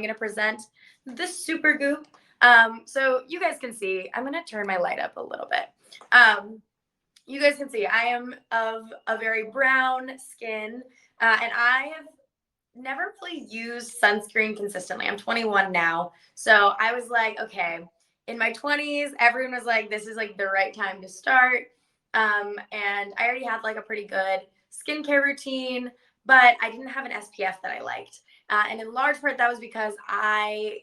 I'm going to present the Supergoop. So you guys can see, I'm going to turn my light up a little bit. You guys can see I am of a very brown skin, and I have never really used sunscreen consistently. I'm 21 now. So I was like, okay, in my 20s, everyone was like, this is like the right time to start. And I already had like a pretty good skincare routine, but I didn't have an SPF that I liked. And in large part, that was because I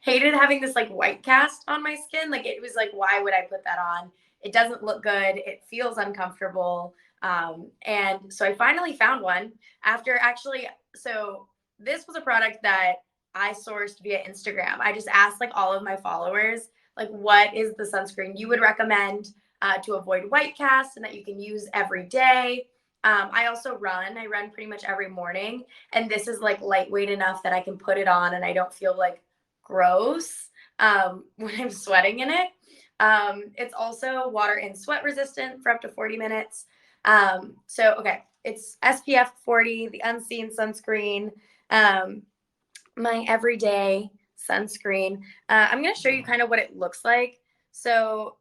hated having this like white cast on my skin. Like it was like, why would I put that on? It doesn't look good. It feels uncomfortable. And so I finally found one after actually, so this was a product that I sourced via Instagram. I just asked like all of my followers, like, what is the sunscreen you would recommend to avoid white cast and that you can use every day? I also I run pretty much every morning, and this is like lightweight enough that I can put it on and I don't feel like gross when I'm sweating in it. It's also water and sweat resistant for up to 40 minutes. Okay, it's SPF 40, the unseen sunscreen, my everyday sunscreen. I'm going to show you kind of what it looks like. So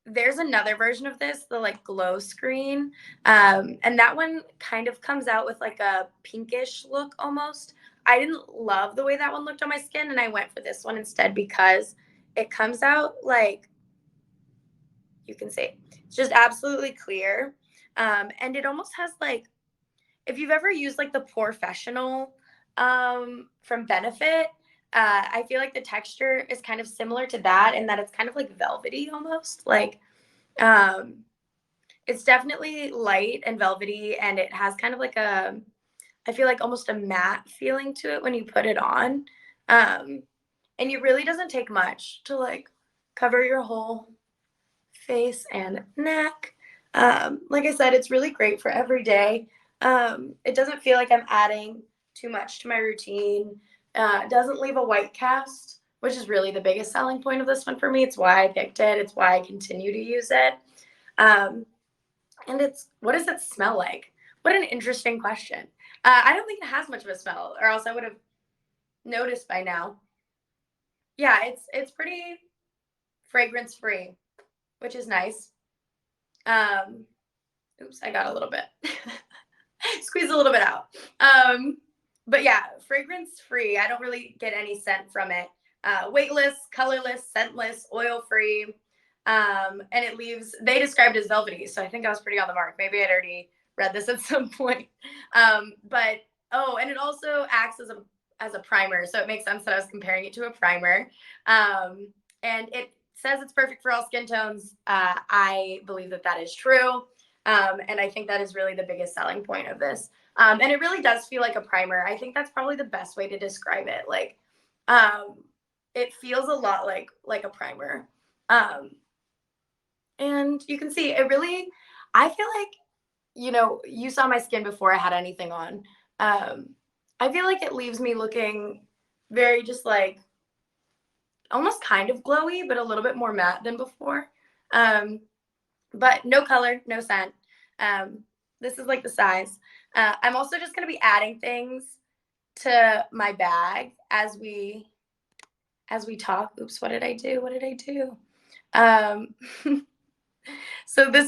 there's another version of this, the like glow screen. And that one kind of comes out with like a pinkish look almost. I didn't love the way that one looked on my skin, and I went for this one instead because it comes out like, you can see, it's just absolutely clear. And it almost has like, if you've ever used like the Professional from Benefit, I feel like the texture is kind of similar to that, in that it's kind of like velvety almost. Like it's definitely light and velvety, and it has kind of like I feel like almost a matte feeling to it when you put it on. And it really doesn't take much to like cover your whole face and neck. Like I said, it's really great for every day. It doesn't feel like I'm adding too much to my routine. It doesn't leave a white cast, which is really the biggest selling point of this one for me. It's why I picked it. It's why I continue to use it. And what does it smell like? What an interesting question. I don't think it has much of a smell, or else I would have noticed by now. Yeah, it's pretty fragrance free, which is nice. Oops, I got a little bit. Squeeze a little bit out. But yeah, fragrance free. I don't really get any scent from it. Weightless, colorless, scentless, oil free. And they described it as velvety, so I think I was pretty on the mark. Maybe I'd already read this at some point. And it also acts as a primer, so it makes sense that I was comparing it to a primer. And it says it's perfect for all skin tones. I believe that is true. And I think that is really the biggest selling point of this. And it really does feel like a primer. I think that's probably the best way to describe it. Like, it feels a lot like a primer. And you can see I feel like, you saw my skin before I had anything on. I feel like it leaves me looking very just like almost kind of glowy, but a little bit more matte than before. But no color, no scent. This is like the size. I'm also just going to be adding things to my bag as we talk. Oops, what did I do? So this